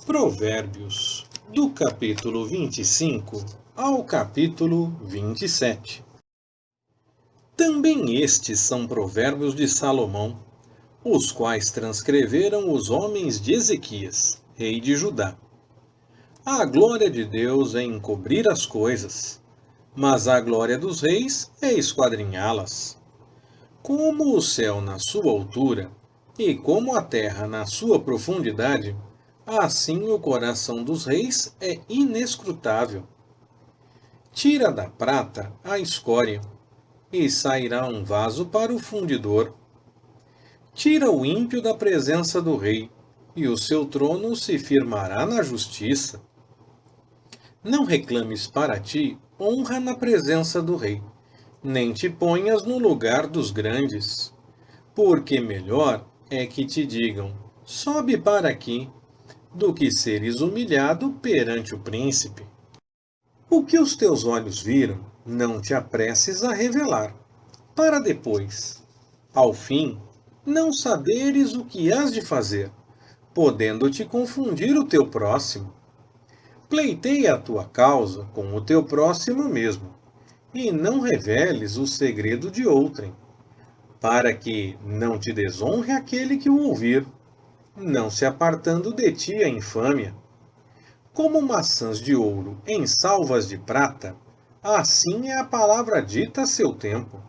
Provérbios, do capítulo 25 ao capítulo 27. Também estes são provérbios de Salomão, os quais transcreveram os homens de Ezequias, rei de Judá. A glória de Deus é encobrir as coisas, mas a glória dos reis é esquadrinhá-las. Como o céu na sua altura, e como a terra na sua profundidade, assim o coração dos reis é inescrutável. Tira da prata a escória, e sairá um vaso para o fundidor. Tira o ímpio da presença do rei, e o seu trono se firmará na justiça. Não reclames para ti honra na presença do rei, nem te ponhas no lugar dos grandes, porque melhor é que te digam, sobe para aqui, do que seres humilhado perante o príncipe. O que os teus olhos viram, não te apresses a revelar, para depois, ao fim, não saberes o que hás de fazer, podendo te confundir o teu próximo. Pleiteia a tua causa com o teu próximo mesmo, e não reveles o segredo de outrem, para que não te desonre aquele que o ouvir, não se apartando de ti a infâmia. Como maçãs de ouro em salvas de prata, assim é a palavra dita a seu tempo.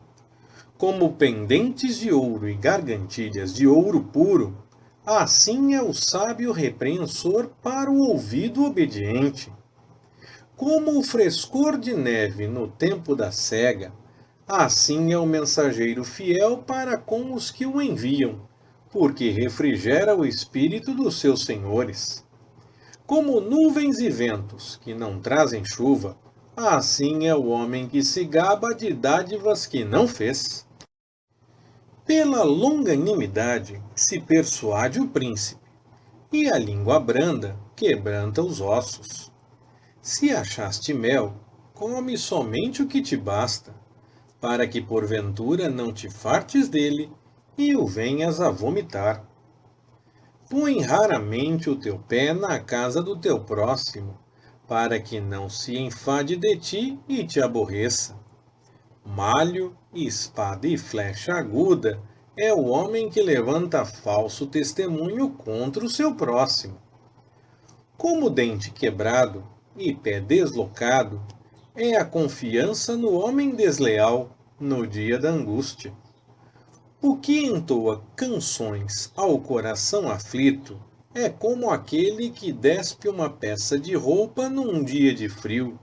Como pendentes de ouro e gargantilhas de ouro puro, assim é o sábio repreensor para o ouvido obediente. Como o frescor de neve no tempo da cega, assim é o mensageiro fiel para com os que o enviam, porque refrigera o espírito dos seus senhores. Como nuvens e ventos que não trazem chuva, assim é o homem que se gaba de dádivas que não fez. Pela longanimidade se persuade o príncipe, e a língua branda quebranta os ossos. Se achaste mel, come somente o que te basta, para que porventura não te fartes dele e o venhas a vomitar. Põe raramente o teu pé na casa do teu próximo, para que não se enfade de ti e te aborreça. Malho, espada e flecha aguda é o homem que levanta falso testemunho contra o seu próximo. Como dente quebrado e pé deslocado é a confiança no homem desleal no dia da angústia. O que entoa canções ao coração aflito é como aquele que despe uma peça de roupa num dia de frio,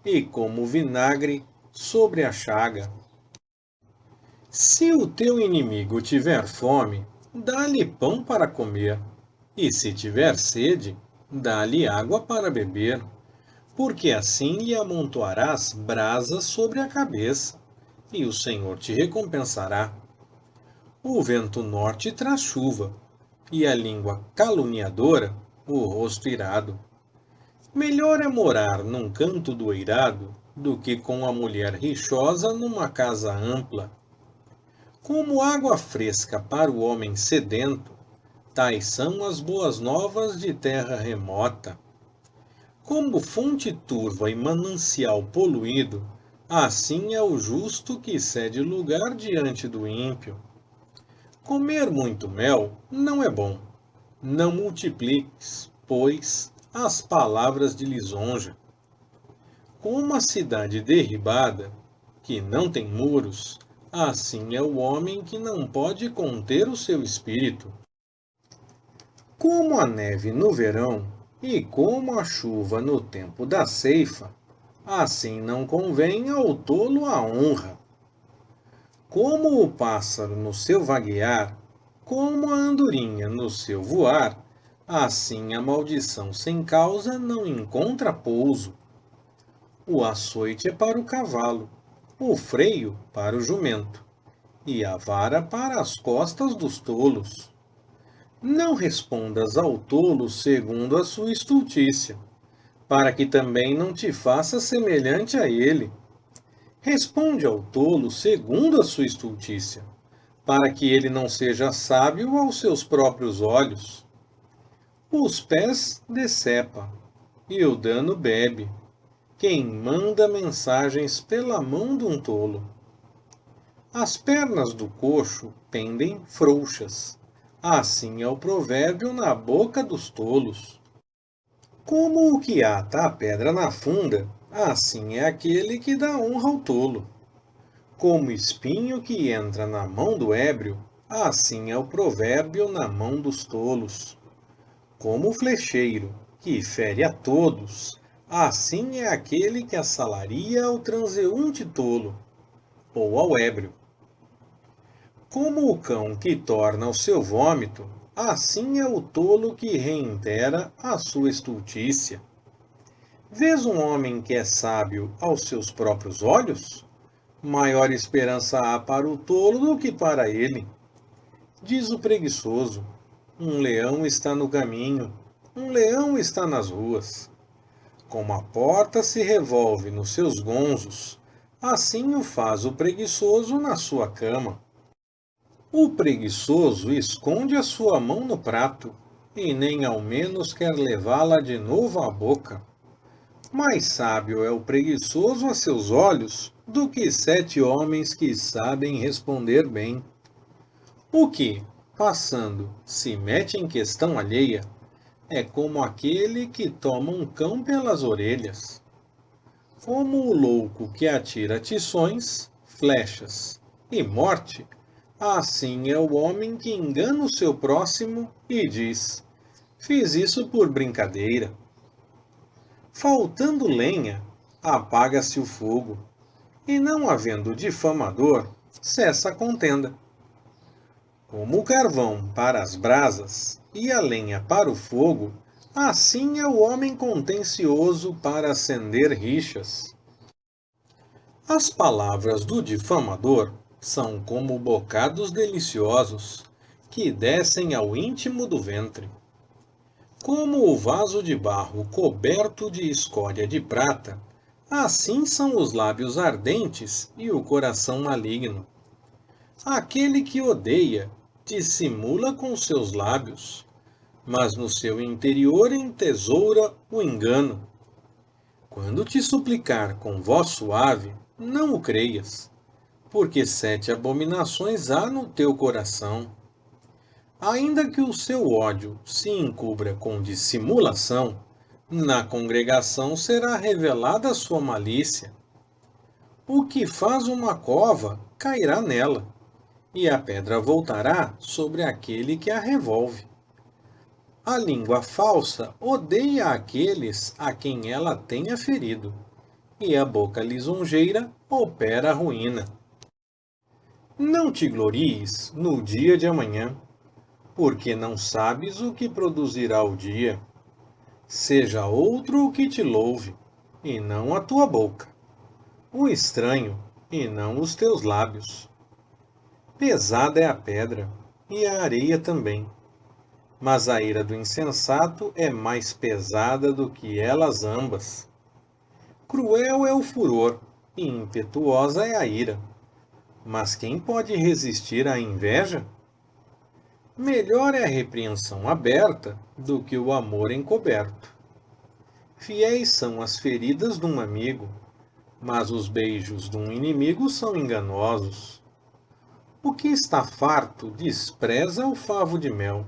e como vinagre sobre a chaga. Se o teu inimigo tiver fome, dá-lhe pão para comer, e se tiver sede, dá-lhe água para beber, porque assim lhe amontoarás brasas sobre a cabeça, e o Senhor te recompensará. O vento norte traz chuva, e a língua caluniadora, o rosto irado. Melhor é morar num canto do eirado, do que com a mulher rixosa numa casa ampla. Como água fresca para o homem sedento, tais são as boas novas de terra remota. Como fonte turva e manancial poluído, assim é o justo que cede lugar diante do ímpio. Comer muito mel não é bom. Não multipliques, pois, as palavras de lisonja. Como a cidade derribada, que não tem muros, assim é o homem que não pode conter o seu espírito. Como a neve no verão, e como a chuva no tempo da ceifa, assim não convém ao tolo a honra. Como o pássaro no seu vaguear, como a andorinha no seu voar, assim a maldição sem causa não encontra pouso. O açoite é para o cavalo, o freio para o jumento, e a vara para as costas dos tolos. Não respondas ao tolo segundo a sua estultícia, para que também não te faça semelhante a ele. Responde ao tolo segundo a sua estultícia, para que ele não seja sábio aos seus próprios olhos. Os pés decepa, e o dano bebe, quem manda mensagens pela mão de um tolo. As pernas do coxo pendem frouxas, assim é o provérbio na boca dos tolos. Como o que ata a pedra na funda, assim é aquele que dá honra ao tolo. Como espinho que entra na mão do ébrio, assim é o provérbio na mão dos tolos. Como o flecheiro, que fere a todos, assim é aquele que assalaria ao transeunte tolo, ou ao ébrio. Como o cão que torna o seu vômito, assim é o tolo que reitera a sua estultícia. Vês um homem que é sábio aos seus próprios olhos? Maior esperança há para o tolo do que para ele. Diz o preguiçoso: um leão está no caminho, um leão está nas ruas. Como a porta se revolve nos seus gonzos, assim o faz o preguiçoso na sua cama. O preguiçoso esconde a sua mão no prato, e nem ao menos quer levá-la de novo à boca. Mais sábio é o preguiçoso a seus olhos do que 7 homens que sabem responder bem. O que, passando, se mete em questão alheia, é como aquele que toma um cão pelas orelhas. Como o louco que atira tições, flechas e morte, assim é o homem que engana o seu próximo e diz: fiz isso por brincadeira. Faltando lenha, apaga-se o fogo, e não havendo difamador, cessa a contenda. Como o carvão para as brasas e a lenha para o fogo, assim é o homem contencioso para acender rixas. As palavras do difamador são como bocados deliciosos, que descem ao íntimo do ventre. Como o vaso de barro coberto de escória de prata, assim são os lábios ardentes e o coração maligno. Aquele que odeia dissimula com seus lábios, mas no seu interior entesoura o engano. Quando te suplicar com voz suave, não o creias, porque 7 abominações há no teu coração. Ainda que o seu ódio se encubra com dissimulação, na congregação será revelada a sua malícia. O que faz uma cova cairá nela, e a pedra voltará sobre aquele que a revolve. A língua falsa odeia aqueles a quem ela tenha ferido, e a boca lisonjeira opera a ruína. Não te glories no dia de amanhã, porque não sabes o que produzirá o dia. Seja outro o que te louve, e não a tua boca, o estranho, e não os teus lábios. Pesada é a pedra, e a areia também, mas a ira do insensato é mais pesada do que elas ambas. Cruel é o furor, e impetuosa é a ira, mas quem pode resistir à inveja? Melhor é a repreensão aberta do que o amor encoberto. Fiéis são as feridas de um amigo, mas os beijos de um inimigo são enganosos. O que está farto despreza o favo de mel,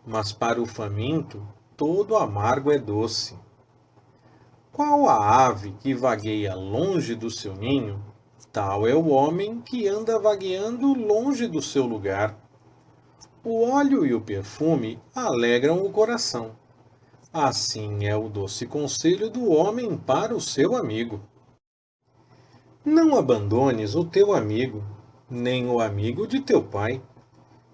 mas para o faminto todo amargo é doce. Qual a ave que vagueia longe do seu ninho, tal é o homem que anda vagueando longe do seu lugar. O óleo e o perfume alegram o coração. Assim é o doce conselho do homem para o seu amigo. Não abandones o teu amigo, nem o amigo de teu pai,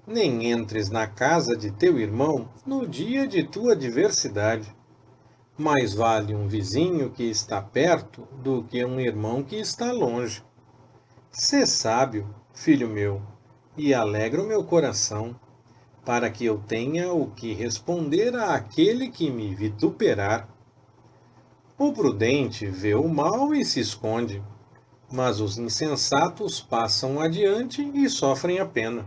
nem entres na casa de teu irmão no dia de tua adversidade. Mais vale um vizinho que está perto do que um irmão que está longe. Sê sábio, filho meu, e alegra o meu coração, para que eu tenha o que responder àquele que me vituperar. O prudente vê o mal e se esconde, mas os insensatos passam adiante e sofrem a pena.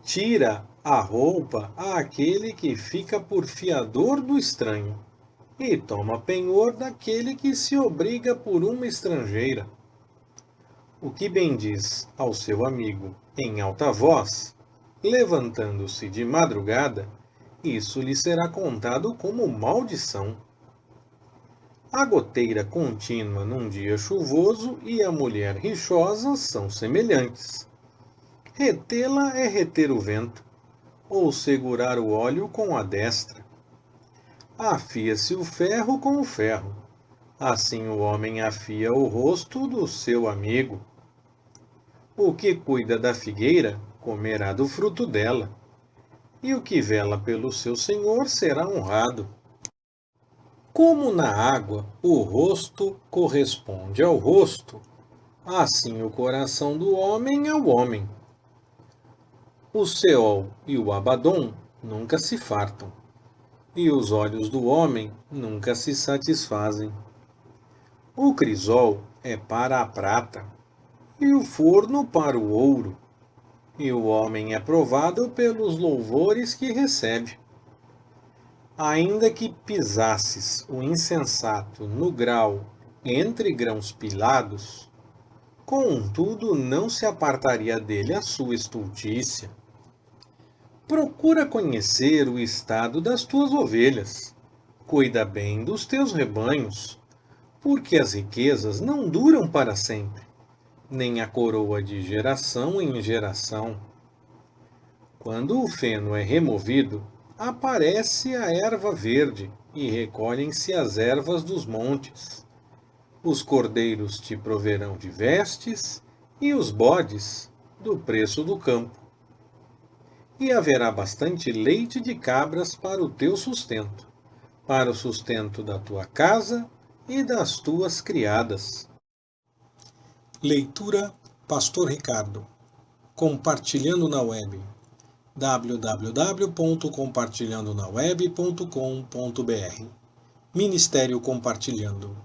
Tira a roupa àquele que fica por fiador do estranho, e toma penhor daquele que se obriga por uma estrangeira. O que bendiz ao seu amigo em alta voz, levantando-se de madrugada, isso lhe será contado como maldição. A goteira contínua num dia chuvoso e a mulher rixosa são semelhantes. Retê-la é reter o vento, ou segurar o óleo com a destra. Afia-se o ferro com o ferro, assim o homem afia o rosto do seu amigo. O que cuida da figueira comerá do fruto dela, e o que vela pelo seu senhor será honrado. Como na água o rosto corresponde ao rosto, assim o coração do homem ao homem. O Seol e o Abadom nunca se fartam, e os olhos do homem nunca se satisfazem. O crisol é para a prata, e o forno para o ouro, e o homem é provado pelos louvores que recebe. Ainda que pisasses o insensato no grau entre grãos pilados, contudo não se apartaria dele a sua estultícia. Procura conhecer o estado das tuas ovelhas, cuida bem dos teus rebanhos, porque as riquezas não duram para sempre, nem a coroa de geração em geração. Quando o feno é removido, aparece a erva verde e recolhem-se as ervas dos montes. Os cordeiros te proverão de vestes e os bodes do preço do campo. E haverá bastante leite de cabras para o teu sustento, para o sustento da tua casa e das tuas criadas. Leitura Pastor Ricardo. Compartilhando na web. www.compartilhandonaweb.com.br Ministério Compartilhando.